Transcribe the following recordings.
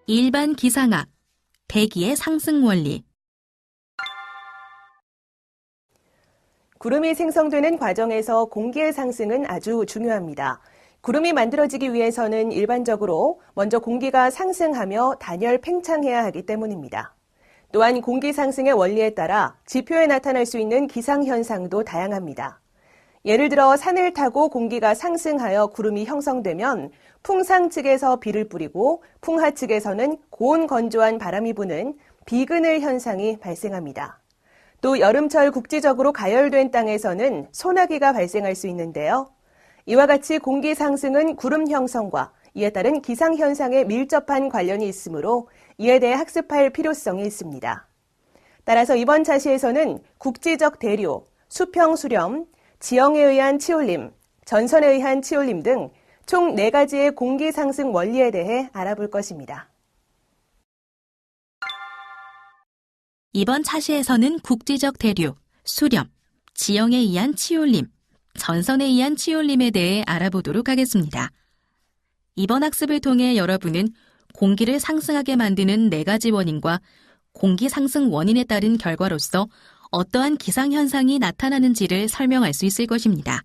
일반 기상학, 대기의 상승 원리. 구름이 생성되는 과정에서 공기의 상승은 아주 중요합니다. 구름이 만들어지기 위해서는 일반적으로 먼저 공기가 상승하며 단열 팽창해야 하기 때문입니다. 또한 공기 상승의 원리에 따라 지표에 나타날 수 있는 기상현상도 다양합니다. 예를 들어 산을 타고 공기가 상승하여 구름이 형성되면 풍상 측에서 비를 뿌리고 풍하 측에서는 고온 건조한 바람이 부는 비그늘 현상이 발생합니다. 또 여름철 국지적으로 가열된 땅에서는 소나기가 발생할 수 있는데요. 이와 같이 공기 상승은 구름 형성과 이에 따른 기상현상에 밀접한 관련이 있으므로 이에 대해 학습할 필요성이 있습니다. 따라서 이번 차시에서는 국지적 대류, 수평 수렴, 지형에 의한 치올림, 전선에 의한 치올림 등 총 4가지의 공기 상승 원리에 대해 알아볼 것입니다. 이번 차시에서는 국지적 대류, 수렴, 지형에 의한 치올림, 전선에 의한 치올림에 대해 알아보도록 하겠습니다. 이번 학습을 통해 여러분은 공기를 상승하게 만드는 4가지 원인과 공기 상승 원인에 따른 결과로서 어떠한 기상현상이 나타나는지를 설명할 수 있을 것입니다.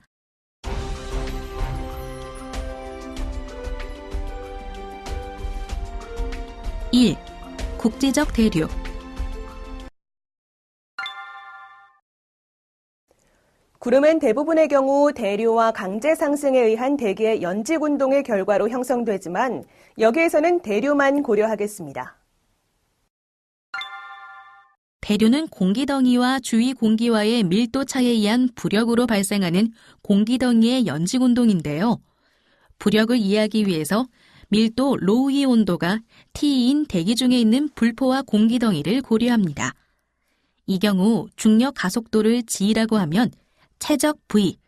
(1) 국지적 대류. 구름은 대부분의 경우 대류와 강제 상승에 의한 대기의 연직 운동의 결과로 형성되지만 여기에서는 대류만 고려하겠습니다. 대류는 공기덩이와 주위 공기와의 밀도 차에 의한 부력으로 발생하는 공기덩이의 연직 운동인데요. 부력을 이해하기 위해서 밀도 로우이 온도가 T인 대기 중에 있는 불포화 공기덩이를 고려합니다. 이 경우 중력 가속도를 G라고 하면 최적 V,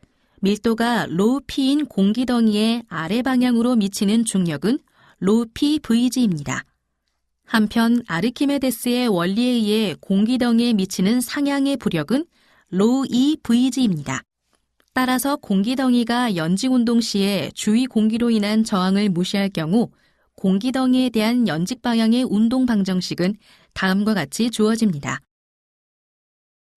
밀도가 로우 P인 공기덩이의 아래 방향으로 미치는 중력은 로우 P VG입니다. 한편 아르키메데스의 원리에 의해 공기덩이에 미치는 상향의 부력은 로우 E VG입니다. 따라서 공기덩이가 연직운동 시에 주위 공기로 인한 저항을 무시할 경우 공기덩이에 대한 연직 방향의 운동 방정식은 다음과 같이 주어집니다.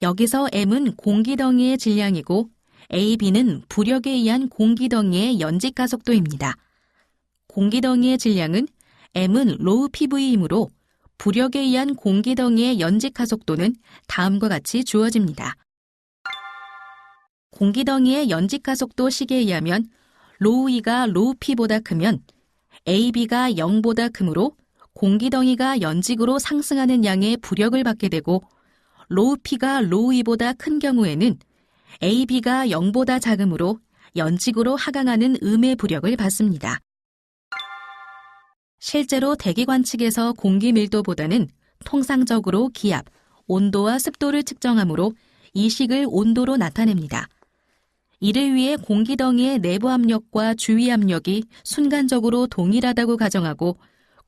여기서 M은 공기덩이의 질량이고 AB는 부력에 의한 공기덩이의 연직 가속도입니다. 공기덩이의 질량은 M은 로우 PV이므로 부력에 의한 공기덩이의 연직 가속도는 다음과 같이 주어집니다. 공기덩이의 연직 가속도 식에 의하면 로우 E가 로우 P보다 크면 AB가 0보다 크므로 공기덩이가 연직으로 상승하는 양의 부력을 받게 되고 로우 P가 로우 E보다 큰 경우에는 AB가 0보다 작으므로 연직으로 하강하는 음의 부력을 받습니다. 실제로 대기 관측에서 공기 밀도보다는 통상적으로 기압, 온도와 습도를 측정하므로 이 식을 온도로 나타냅니다. 이를 위해 공기덩이의 내부 압력과 주위 압력이 순간적으로 동일하다고 가정하고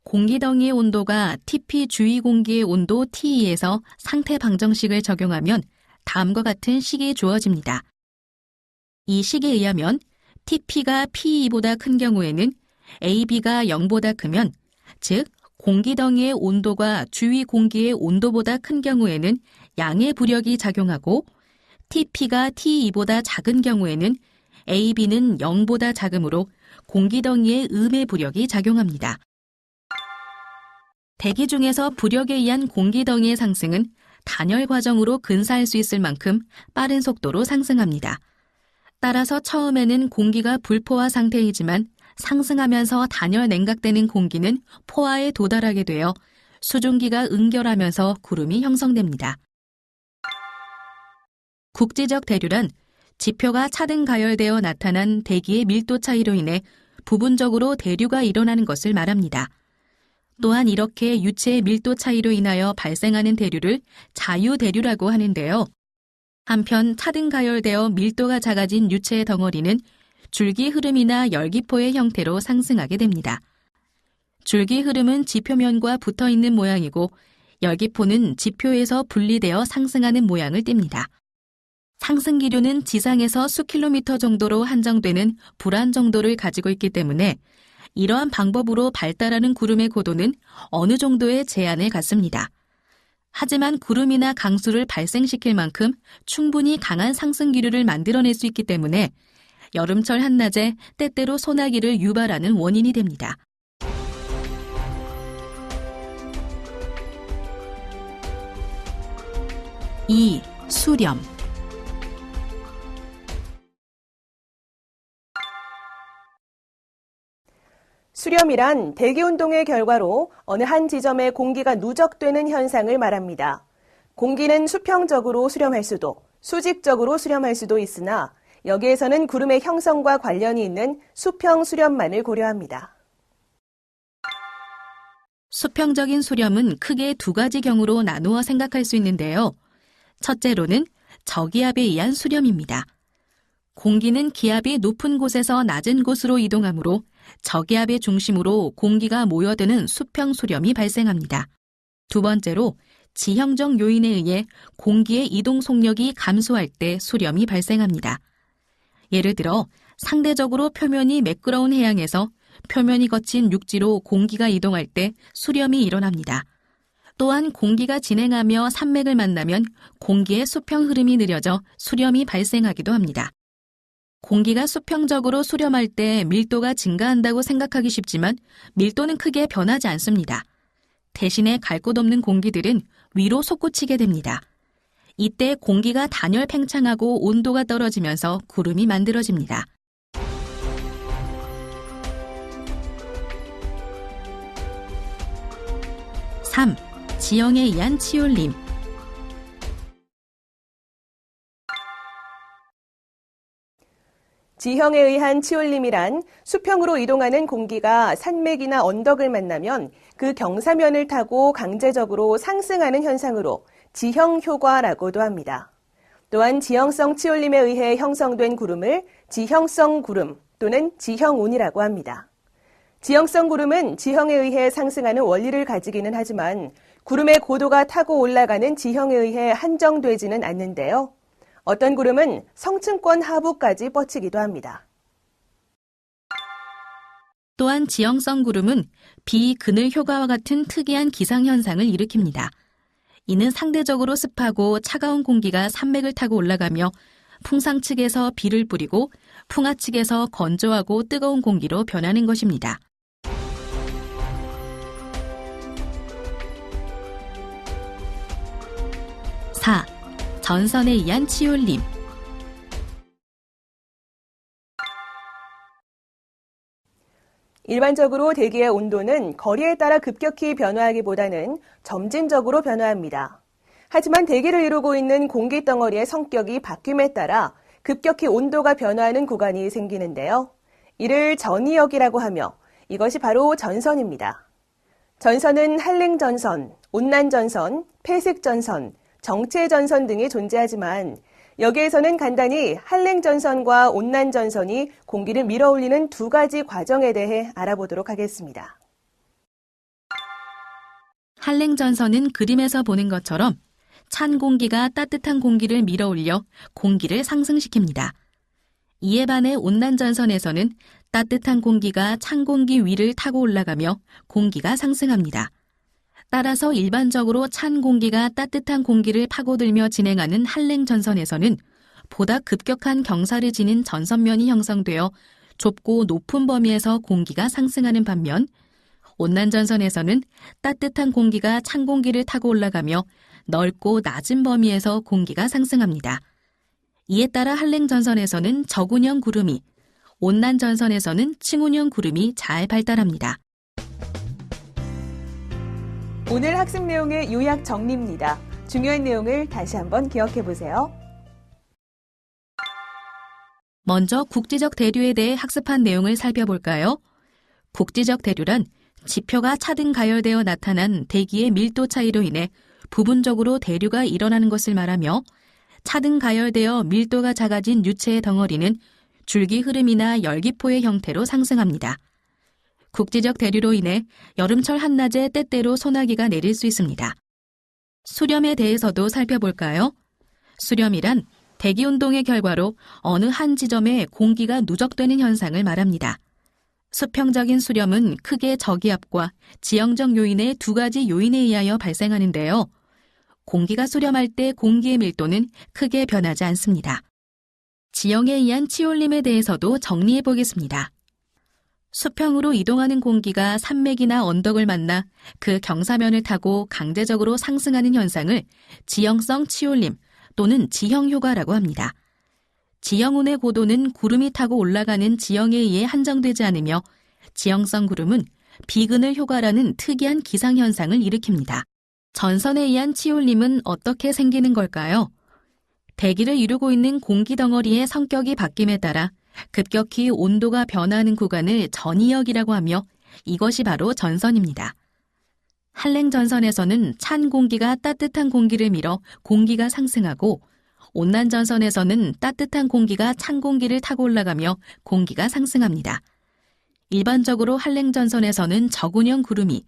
공기덩이의 온도가 TP 주위 공기의 온도 T2에서 상태 방정식을 적용하면 다음과 같은 식이 주어집니다. 이 식에 의하면 TP가 P2보다 큰 경우에는 AB가 0보다 크면, 즉 공기덩이의 온도가 주위 공기의 온도보다 큰 경우에는 양의 부력이 작용하고 TP가 T2보다 작은 경우에는 AB는 0보다 작으므로 공기덩이의 음의 부력이 작용합니다. 대기 중에서 부력에 의한 공기덩이의 상승은 단열 과정으로 근사할 수 있을 만큼 빠른 속도로 상승합니다. 따라서 처음에는 공기가 불포화 상태이지만 상승하면서 단열 냉각되는 공기는 포화에 도달하게 되어 수증기가 응결하면서 구름이 형성됩니다. 국지적 대류란 지표가 차등 가열되어 나타난 대기의 밀도 차이로 인해 부분적으로 대류가 일어나는 것을 말합니다. 또한 이렇게 유체의 밀도 차이로 인하여 발생하는 대류를 자유대류라고 하는데요. 한편 차등 가열되어 밀도가 작아진 유체의 덩어리는 줄기 흐름이나 열기포의 형태로 상승하게 됩니다. 줄기 흐름은 지표면과 붙어있는 모양이고 열기포는 지표에서 분리되어 상승하는 모양을 띱니다. 상승 기류는 지상에서 수 킬로미터 정도로 한정되는 불안 정도를 가지고 있기 때문에 이러한 방법으로 발달하는 구름의 고도는 어느 정도의 제한을 갖습니다. 하지만 구름이나 강수를 발생시킬 만큼 충분히 강한 상승 기류를 만들어낼 수 있기 때문에 여름철 한낮에 때때로 소나기를 유발하는 원인이 됩니다. 2. 수렴. 수렴이란 대기운동의 결과로 어느 한 지점에 공기가 누적되는 현상을 말합니다. 공기는 수평적으로 수렴할 수도, 수직적으로 수렴할 수도 있으나 여기에서는 구름의 형성과 관련이 있는 수평 수렴만을 고려합니다. 수평적인 수렴은 크게 두 가지 경우로 나누어 생각할 수 있는데요. 첫째로는 저기압에 의한 수렴입니다. 공기는 기압이 높은 곳에서 낮은 곳으로 이동하므로 저기압의 중심으로 공기가 모여드는 수평 수렴이 발생합니다. 두 번째로 지형적 요인에 의해 공기의 이동 속력이 감소할 때 수렴이 발생합니다. 예를 들어 상대적으로 표면이 매끄러운 해양에서 표면이 거친 육지로 공기가 이동할 때 수렴이 일어납니다. 또한 공기가 진행하며 산맥을 만나면 공기의 수평 흐름이 느려져 수렴이 발생하기도 합니다. 공기가 수평적으로 수렴할 때 밀도가 증가한다고 생각하기 쉽지만 밀도는 크게 변하지 않습니다. 대신에 갈 곳 없는 공기들은 위로 솟구치게 됩니다. 이때 공기가 단열 팽창하고 온도가 떨어지면서 구름이 만들어집니다. 3. 지형에 의한 치울림. 지형에 의한 치울림이란 수평으로 이동하는 공기가 산맥이나 언덕을 만나면 그 경사면을 타고 강제적으로 상승하는 현상으로 지형 효과라고도 합니다. 또한 지형성 치울림에 의해 형성된 구름을 지형성 구름 또는 지형운이라고 합니다. 지형성 구름은 지형에 의해 상승하는 원리를 가지기는 하지만 구름의 고도가 타고 올라가는 지형에 의해 한정되지는 않는데요. 어떤 구름은 성층권 하부까지 뻗치기도 합니다. 또한 지형성 구름은 비그늘 효과와 같은 특이한 기상현상을 일으킵니다. 이는 상대적으로 습하고 차가운 공기가 산맥을 타고 올라가며 풍상 측에서 비를 뿌리고 풍하 측에서 건조하고 뜨거운 공기로 변하는 것입니다. 4. 전선에 의한 치울림. 일반적으로 대기의 온도는 거리에 따라 급격히 변화하기보다는 점진적으로 변화합니다. 하지만 대기를 이루고 있는 공기 덩어리의 성격이 바뀜에 따라 급격히 온도가 변화하는 구간이 생기는데요. 이를 전이역이라고 하며 이것이 바로 전선입니다. 전선은 한랭전선, 온난전선, 폐색전선, 정체전선 등이 존재하지만 여기에서는 간단히 한랭전선과 온난전선이 공기를 밀어올리는 두 가지 과정에 대해 알아보도록 하겠습니다. 한랭전선은 그림에서 보는 것처럼 찬 공기가 따뜻한 공기를 밀어올려 공기를 상승시킵니다. 이에 반해 온난전선에서는 따뜻한 공기가 찬 공기 위를 타고 올라가며 공기가 상승합니다. 따라서 일반적으로 찬 공기가 따뜻한 공기를 파고들며 진행하는 한랭전선에서는 보다 급격한 경사를 지닌 전선면이 형성되어 좁고 높은 범위에서 공기가 상승하는 반면 온난전선에서는 따뜻한 공기가 찬 공기를 타고 올라가며 넓고 낮은 범위에서 공기가 상승합니다. 이에 따라 한랭전선에서는 저군형 구름이, 온난전선에서는 층운형 구름이 잘 발달합니다. 오늘 학습 내용의 요약 정리입니다. 중요한 내용을 다시 한번 기억해 보세요. 먼저 국지적 대류에 대해 학습한 내용을 살펴볼까요? 국지적 대류란 지표가 차등 가열되어 나타난 대기의 밀도 차이로 인해 부분적으로 대류가 일어나는 것을 말하며 차등 가열되어 밀도가 작아진 유체의 덩어리는 줄기 흐름이나 열기포의 형태로 상승합니다. 국지적 대류로 인해 여름철 한낮에 때때로 소나기가 내릴 수 있습니다. 수렴에 대해서도 살펴볼까요? 수렴이란 대기운동의 결과로 어느 한 지점에 공기가 누적되는 현상을 말합니다. 수평적인 수렴은 크게 저기압과 지형적 요인의 두 가지 요인에 의하여 발생하는데요. 공기가 수렴할 때 공기의 밀도는 크게 변하지 않습니다. 지형에 의한 치올림에 대해서도 정리해 보겠습니다. 수평으로 이동하는 공기가 산맥이나 언덕을 만나 그 경사면을 타고 강제적으로 상승하는 현상을 지형성 치올림 또는 지형효과라고 합니다. 지형운의 고도는 구름이 타고 올라가는 지형에 의해 한정되지 않으며 지형성 구름은 비그늘 효과라는 특이한 기상현상을 일으킵니다. 전선에 의한 치올림은 어떻게 생기는 걸까요? 대기를 이루고 있는 공기 덩어리의 성격이 바뀜에 따라 급격히 온도가 변화하는 구간을 전이역이라고 하며 이것이 바로 전선입니다. 한랭전선에서는 찬 공기가 따뜻한 공기를 밀어 공기가 상승하고 온난전선에서는 따뜻한 공기가 찬 공기를 타고 올라가며 공기가 상승합니다. 일반적으로 한랭전선에서는 저군형 구름이,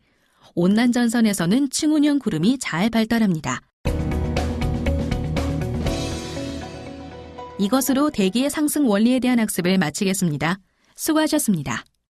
온난전선에서는 충운형 구름이 잘 발달합니다. 이것으로 대기의 상승 원리에 대한 학습을 마치겠습니다. 수고하셨습니다.